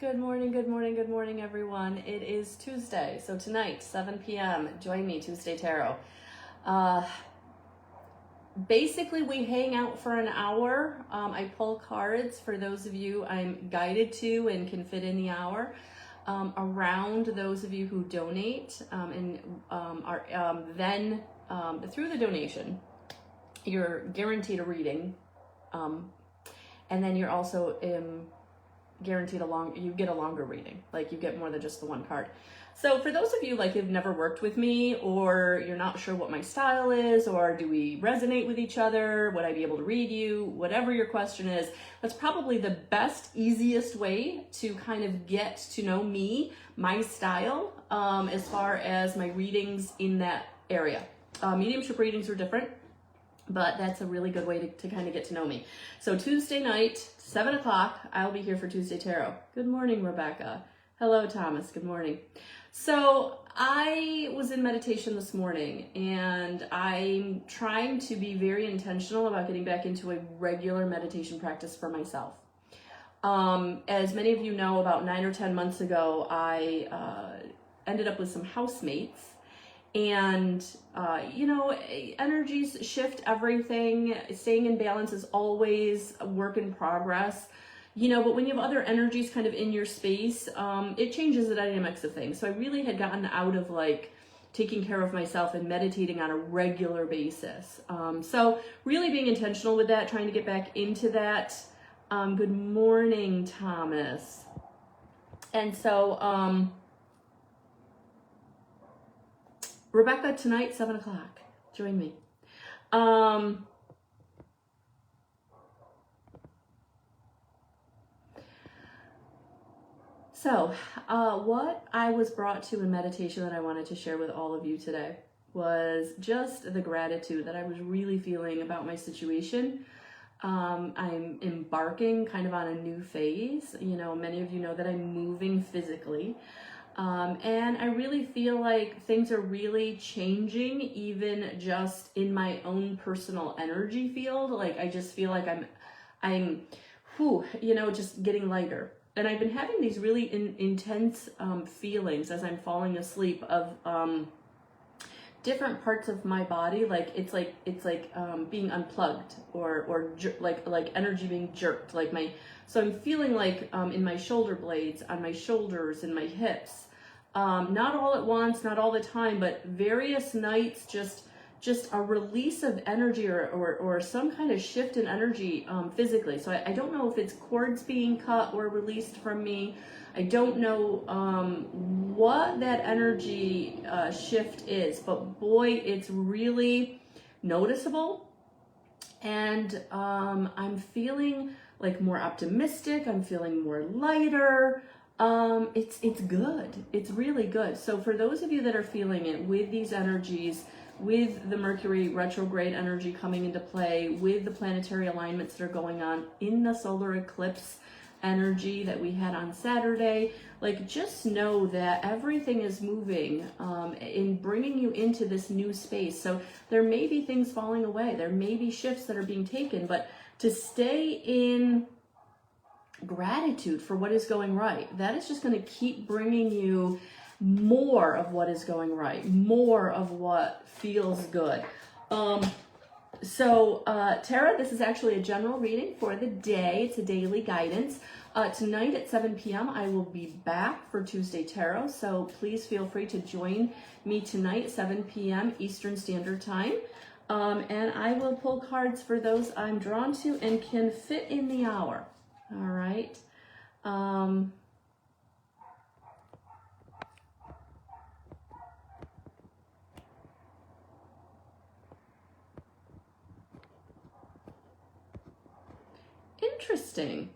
Good morning, good morning, good morning, everyone. It is Tuesday, so tonight, 7 p.m., join me, Tuesday Tarot. Basically, we hang out for an hour. I pull cards for those of you I'm guided to and can fit in the hour. Around those of you who donate and are then through the donation, you're guaranteed a reading, and then you're also guaranteed you get a longer reading, like you get more than just the one card. So for those of you like who've never worked with me, or you're not sure what my style is, or do we resonate with each other, would I be able to read you, whatever your question is, that's probably the best, easiest way to kind of get to know me, my style, as far as my readings in that area. Mediumship readings are different, but that's a really good way to kind of get to know me. So Tuesday night, 7 o'clock, I'll be here for Tuesday Tarot. Good morning, Rebecca. Hello, Thomas. Good morning. So I was in meditation this morning, and I'm trying to be very intentional about getting back into a regular meditation practice for myself. As many of you know, about 9 or 10 months ago, I ended up with some housemates. And, energies shift everything. Staying in balance is always a work in progress, but when you have other energies kind of in your space, it changes the dynamics of things. So I really had gotten out of taking care of myself and meditating on a regular basis. So really being intentional with that, trying to get back into that. Good morning, Thomas. And so, Rebecca, tonight, 7 o'clock. Join me. What I was brought to in meditation that I wanted to share with all of you today was just the gratitude that I was really feeling about my situation. I'm embarking kind of on a new phase. Many of you know that I'm moving physically. And I really feel like things are really changing, even just in my own personal energy field. Like I just feel like I'm just getting lighter. And I've been having these really intense feelings as I'm falling asleep of different parts of my body. Like it's like being unplugged or like energy being jerked. So I'm feeling like in my shoulder blades, on my shoulders, in my hips. Not all at once, not all the time, but various nights, just a release of energy or some kind of shift in energy physically. So I don't know if it's cords being cut or released from me. I don't know what that energy shift is, but boy, it's really noticeable. And I'm feeling like more optimistic. I'm feeling more lighter. It's good. It's really good. So for those of you that are feeling it with these energies, with the Mercury retrograde energy coming into play, with the planetary alignments that are going on in the solar eclipse energy that we had on Saturday, just know that everything is moving in bringing you into this new space. So there may be things falling away. There may be shifts that are being taken, but to stay in gratitude for what is going right, that is just going to keep bringing you more of what is going right, more of what feels good. Tara, this is actually a general reading for the day. It's a daily guidance. Tonight at 7 p.m. I will be back for Tuesday Tarot, so please feel free to join me tonight, 7 p.m. Eastern Standard Time. And I will pull cards for those I'm drawn to and can fit in the hour. All right. Interesting.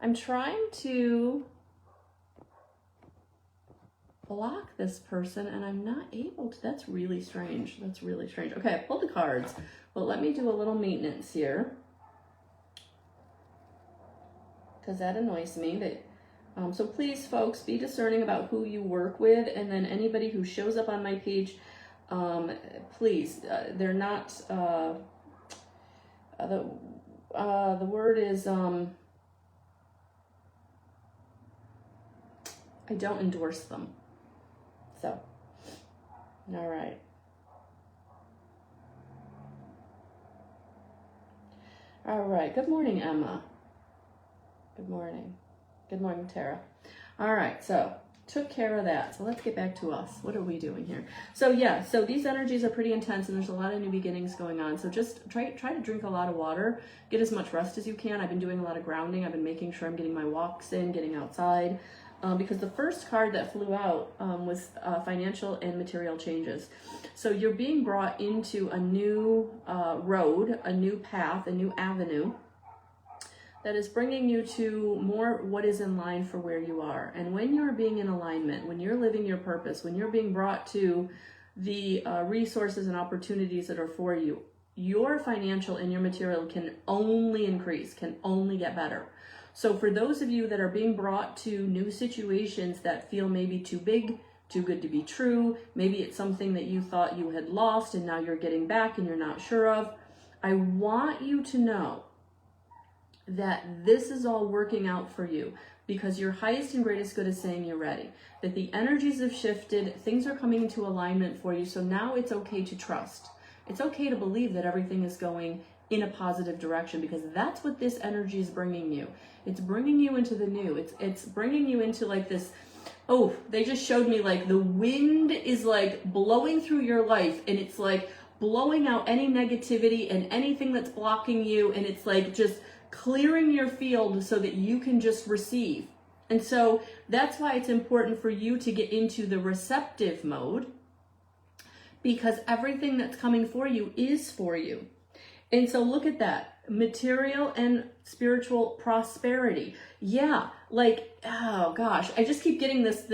I'm trying to block this person and I'm not able to. That's really strange. That's really strange. Okay, I pulled the cards, but let me do a little maintenance here, because that annoys me. So please, folks, be discerning about who you work with, and then anybody who shows up on my page, please, they're not, the word is, I don't endorse them. So, all right. All right. Good morning, Emma. Good morning. Good morning, Tara. All right. So, took care of that. So let's get back to us. What are we doing here? So yeah, so these energies are pretty intense and there's a lot of new beginnings going on. So just try to drink a lot of water, get as much rest as you can. I've been doing a lot of grounding. I've been making sure I'm getting my walks in, getting outside. Because the first card that flew out was financial and material changes. So you're being brought into a new road, a new path, a new avenue that is bringing you to more what is in line for where you are. And when you're being in alignment, when you're living your purpose, when you're being brought to the resources and opportunities that are for you, your financial and your material can only increase, can only get better. So for those of you that are being brought to new situations that feel maybe too big, too good to be true, maybe it's something that you thought you had lost and now you're getting back and you're not sure of, I want you to know that this is all working out for you because your highest and greatest good is saying you're ready, that the energies have shifted, things are coming into alignment for you. So now it's okay to trust. It's okay to believe that everything is going in a positive direction because that's what this energy is bringing you. It's bringing you into the new. It's bringing you into like this, oh, they just showed me like the wind is like blowing through your life and it's like blowing out any negativity and anything that's blocking you, and it's like just clearing your field so that you can just receive. And so that's why it's important for you to get into the receptive mode, because everything that's coming for you is for you. And so look at that, material and spiritual prosperity. Yeah, like, oh gosh, I just keep getting this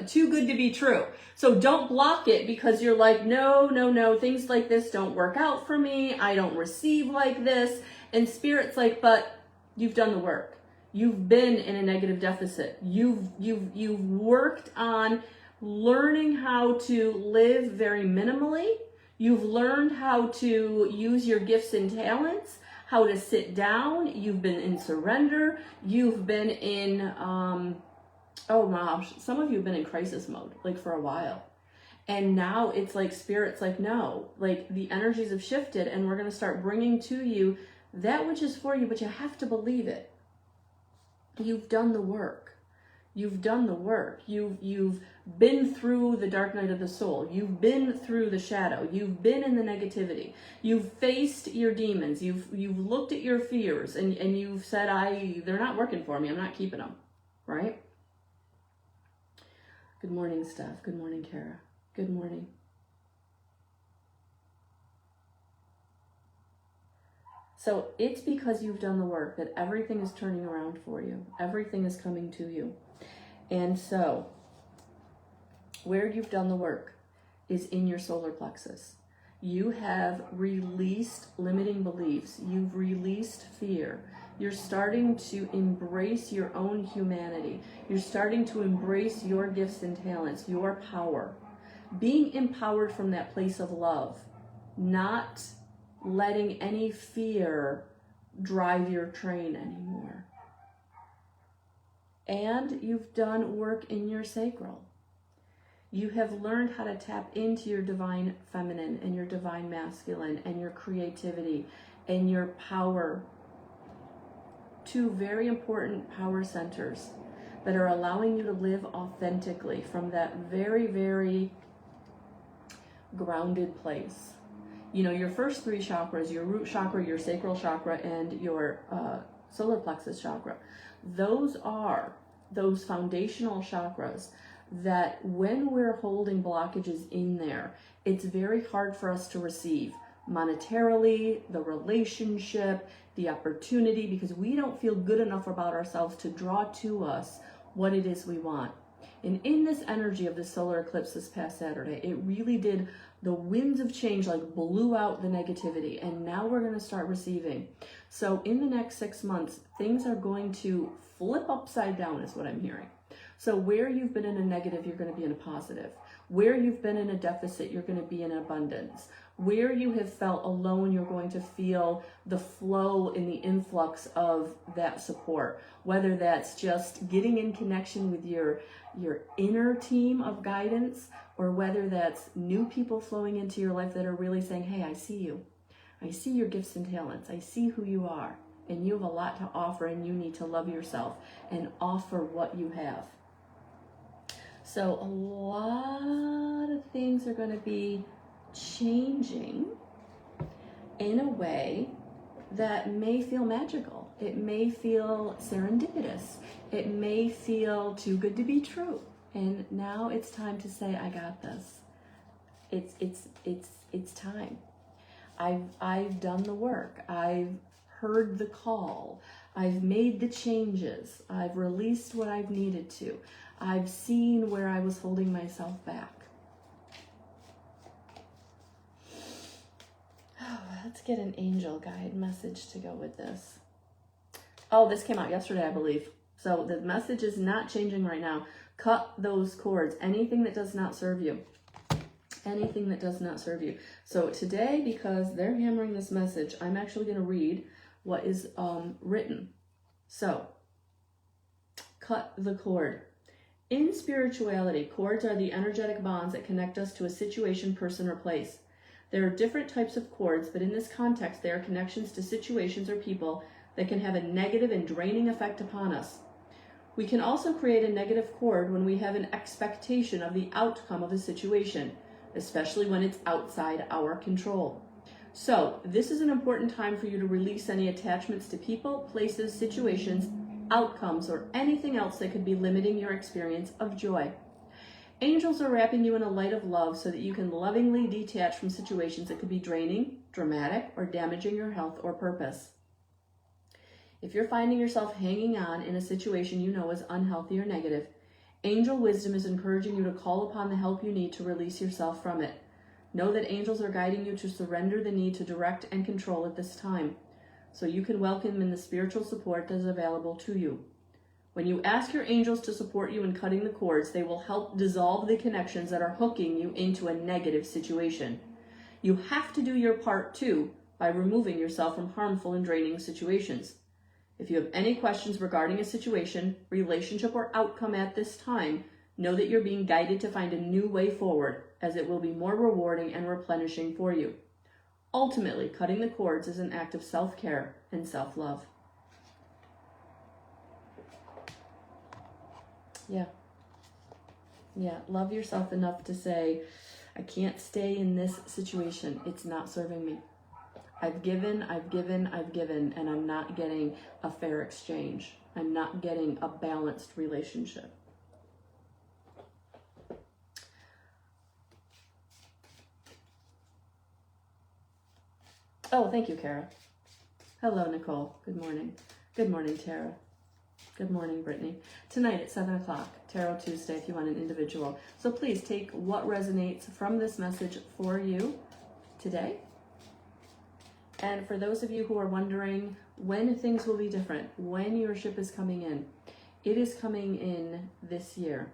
too good to be true. So don't block it because you're like, no, things like this don't work out for me. I don't receive like this. And Spirit's like, but you've done the work. You've been in a negative deficit. You've worked on learning how to live very minimally. You've learned how to use your gifts and talents, how to sit down. You've been in surrender. You've been in, oh gosh, some of you have been in crisis mode, like for a while. And now it's like Spirit's like, no, like the energies have shifted and we're going to start bringing to you that which is for you, but you have to believe it. You've done the work. You've done the work. You've been through the dark night of the soul. You've been through the shadow. You've been in the negativity. You've faced your demons. You've looked at your fears and you've said, they're not working for me. I'm not keeping them. Right? Good morning, Steph. Good morning, Kara. Good morning. So it's because you've done the work that everything is turning around for you. Everything is coming to you. And so where you've done the work is in your solar plexus. You have released limiting beliefs. You've released fear. You're starting to embrace your own humanity. You're starting to embrace your gifts and talents, your power. Being empowered from that place of love, not letting any fear drive your train anymore. And you've done work in your sacral. You have learned how to tap into your divine feminine and your divine masculine and your creativity and your power. Two very important power centers that are allowing you to live authentically from that very, very grounded place. You know, your first three chakras, your root chakra, your sacral chakra, and your solar plexus chakra, those are those foundational chakras that when we're holding blockages in there, it's very hard for us to receive monetarily, the relationship, the opportunity, because we don't feel good enough about ourselves to draw to us what it is we want. And in this energy of the solar eclipse this past Saturday, it really did, the winds of change like blew out the negativity, and now we're going to start receiving. So in the next 6 months, things are going to flip upside down is what I'm hearing. So where you've been in a negative, you're going to be in a positive. Where you've been in a deficit, you're going to be in abundance. Where you have felt alone, you're going to feel the flow in the influx of that support, whether that's just getting in connection with your inner team of guidance, or whether that's new people flowing into your life that are really saying, hey, I see you. I see your gifts and talents. I see who you are, and you have a lot to offer, and you need to love yourself and offer what you have. So a lot of things are going to be changing in a way that may feel magical. It may feel serendipitous. It may feel too good to be true. And now it's time to say, I got this. It's time. I've done the work. I've heard the call. I've made the changes. I've released what I've needed to. I've seen where I was holding myself back. Oh, let's get an angel guide message to go with this. Oh, this came out yesterday, I believe. So the message is not changing right now. Cut those cords. Anything that does not serve you. Anything that does not serve you. So today, because they're hammering this message, I'm actually going to read what is written. So, cut the cord. In spirituality, cords are the energetic bonds that connect us to a situation, person, or place. There are different types of cords, but in this context, they are connections to situations or people that can have a negative and draining effect upon us. We can also create a negative cord when we have an expectation of the outcome of a situation, especially when it's outside our control. So, this is an important time for you to release any attachments to people, places, situations, outcomes, or anything else that could be limiting your experience of joy. Angels are wrapping you in a light of love so that you can lovingly detach from situations that could be draining, dramatic, or damaging your health or purpose. If you're finding yourself hanging on in a situation you know is unhealthy or negative, angel wisdom is encouraging you to call upon the help you need to release yourself from it. Know that angels are guiding you to surrender the need to direct and control at this time, so you can welcome in the spiritual support that is available to you. When you ask your angels to support you in cutting the cords, they will help dissolve the connections that are hooking you into a negative situation. You have to do your part too by removing yourself from harmful and draining situations. If you have any questions regarding a situation, relationship, or outcome at this time, know that you're being guided to find a new way forward, as it will be more rewarding and replenishing for you. Ultimately, cutting the cords is an act of self-care and self-love. Yeah, love yourself enough to say, I can't stay in this situation. It's not serving me. I've given, and I'm not getting a fair exchange. I'm not getting a balanced relationship. Oh, thank you, Kara. Hello, Nicole. Good morning. Good morning, Tara. Good morning, Brittany. Tonight at 7 o'clock, Tarot Tuesday, if you want an individual. So please take what resonates from this message for you today. And for those of you who are wondering when things will be different, when your ship is coming in, it is coming in this year.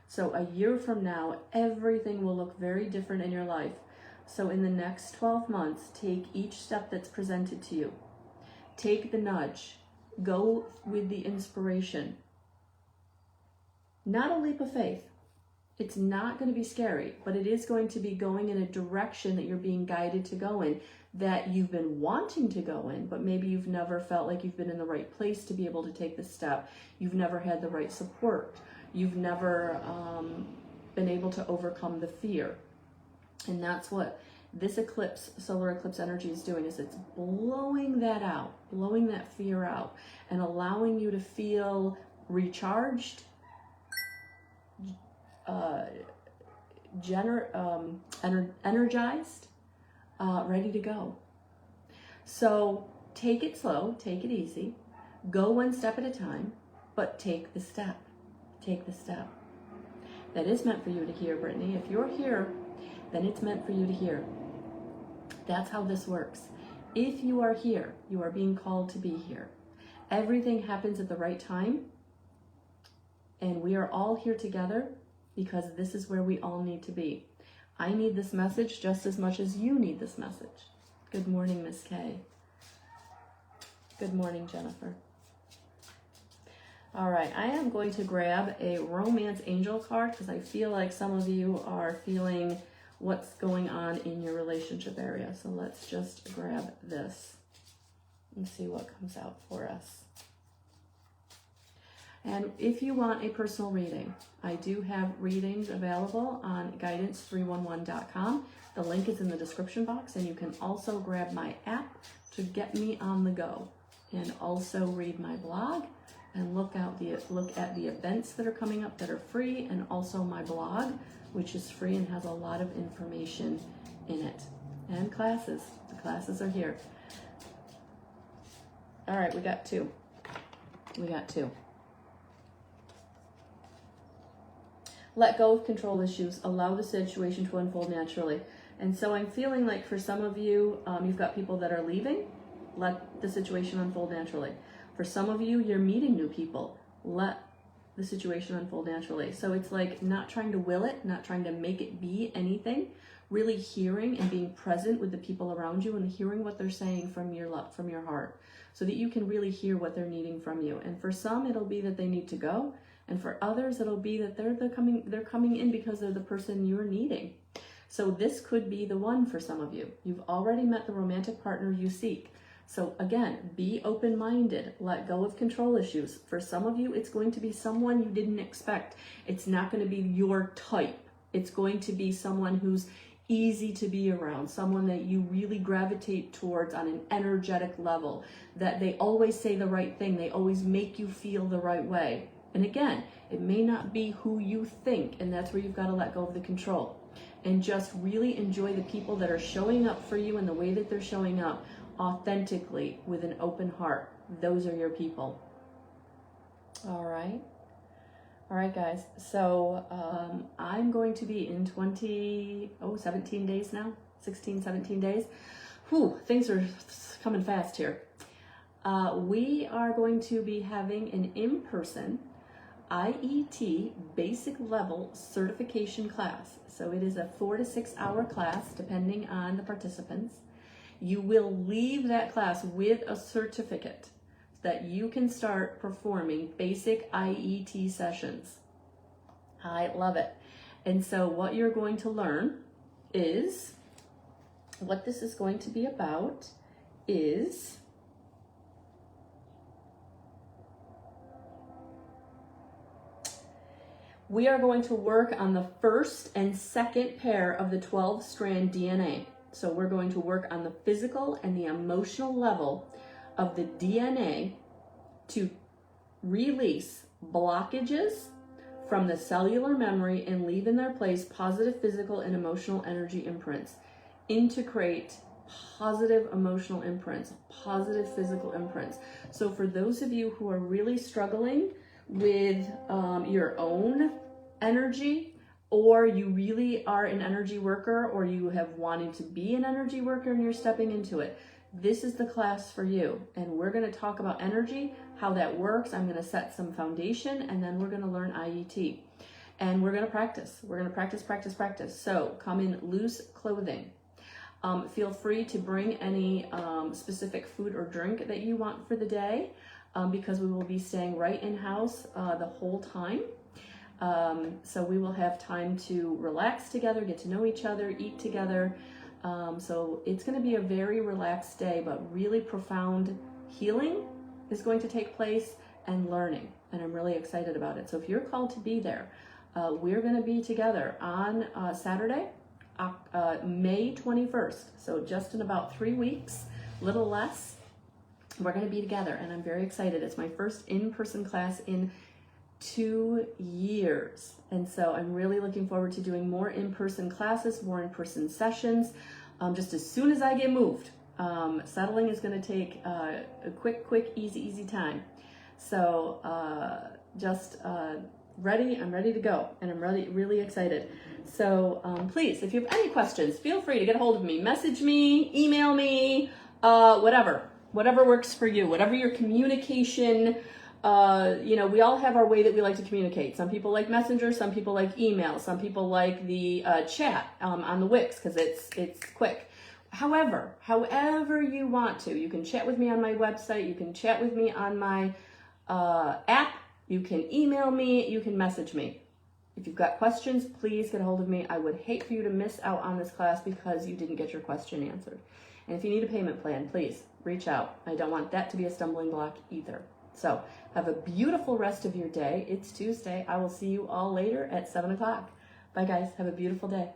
So a year from now, everything will look very different in your life. So in the next 12 months, take each step that's presented to you. Take the nudge. Go with the inspiration. Not a leap of faith. It's not going to be scary, but it is going to be going in a direction that you're being guided to go in, that you've been wanting to go in, but maybe you've never felt like you've been in the right place to be able to take the step. You've never had the right support. You've never been able to overcome the fear. And that's what this eclipse, solar eclipse energy is doing, is it's blowing that out, blowing that fear out, and allowing you to feel recharged, energized, ready to go. So take it slow, take it easy, go one step at a time, but take the step. Take the step. That is meant for you to hear, Brittany. If you're here, then it's meant for you to hear. That's how this works. If you are here, you are being called to be here. Everything happens at the right time, and we are all here together because this is where we all need to be. I need this message just as much as you need this message. Good morning, Miss Kay. Good morning, Jennifer. All right, I am going to grab a romance angel card because I feel like some of you are feeling what's going on in your relationship area. So let's just grab this and see what comes out for us. And if you want a personal reading, I do have readings available on guidance311.com. The link is in the description box, and you can also grab my app to get me on the go, and also read my blog and look at the events that are coming up that are free, and also my blog, which is free and has a lot of information in it. And classes. The classes are here. All right, we got two. Let go of control issues. Allow the situation to unfold naturally. And so I'm feeling like for some of you, you've got people that are leaving. Let the situation unfold naturally. For some of you, you're meeting new people. Let the situation unfold naturally. So it's like not trying to will it, not trying to make it be anything, really hearing and being present with the people around you and hearing what they're saying from your heart, so that you can really hear what they're needing from you. And for some, it'll be that they need to go. And for others, it'll be that they're coming in because they're the person you're needing. So this could be the one for some of you. You've already met the romantic partner you seek. So again, be open-minded, let go of control issues. For some of you, it's going to be someone you didn't expect. It's not going to be your type. It's going to be someone who's easy to be around, someone that you really gravitate towards on an energetic level, that they always say the right thing. They always make you feel the right way. And again, it may not be who you think, and that's where you've got to let go of the control and just really enjoy the people that are showing up for you and the way that they're showing up authentically with an open heart. Those are your people. All right, guys. So I'm going to be in 17 days now, 16, 17 days. Whew, things are coming fast here. We are going to be having an in-person IET basic level certification class. So it is a 4 to 6 hour class, depending on the participants. You will leave that class with a certificate that you can start performing basic IET sessions. I love it. And so what you're going to learn is, what this is going to be about is we are going to work on the first and second pair of the 12-strand DNA. So we're going to work on the physical and the emotional level of the DNA to release blockages from the cellular memory and leave in their place positive physical and emotional energy imprints. Integrate positive emotional imprints, positive physical imprints. So for those of you who are really struggling with your own energy, or you really are an energy worker, or you have wanted to be an energy worker and you're stepping into it, this is the class for you. And we're going to talk about energy, how that works. I'm going to set some foundation, and then we're going to learn IET. And we're going to practice. We're going to practice. So come in loose clothing. Feel free to bring any specific food or drink that you want for the day, because we will be staying right in-house the whole time. So we will have time to relax together, get to know each other, eat together. So it's going to be a very relaxed day, but really profound healing is going to take place, and learning. And I'm really excited about it. So if you're called to be there, we're going to be together on Saturday, May 21st. So just in about 3 weeks, little less, we're going to be together. And I'm very excited. It's my first in-person class in 2 years. And so I'm really looking forward to doing more in-person classes, more in-person sessions, just as soon as I get moved. Settling is going to take a quick, easy time. So I'm ready to go, and I'm really excited. So please, if you have any questions, feel free to get a hold of me, message me, email me, whatever works for you, whatever your communication you know, we all have our way that we like to communicate. Some people like Messenger, some people like email, some people like the chat on the Wix because it's quick. However you want to, you can chat with me on my website, you can chat with me on my app, you can email me, you can message me. If you've got questions, please get a hold of me. I would hate for you to miss out on this class because you didn't get your question answered. And if you need a payment plan, please reach out. I don't want that to be a stumbling block either. So have a beautiful rest of your day. It's Tuesday. I will see you all later at 7 o'clock. Bye, guys. Have a beautiful day.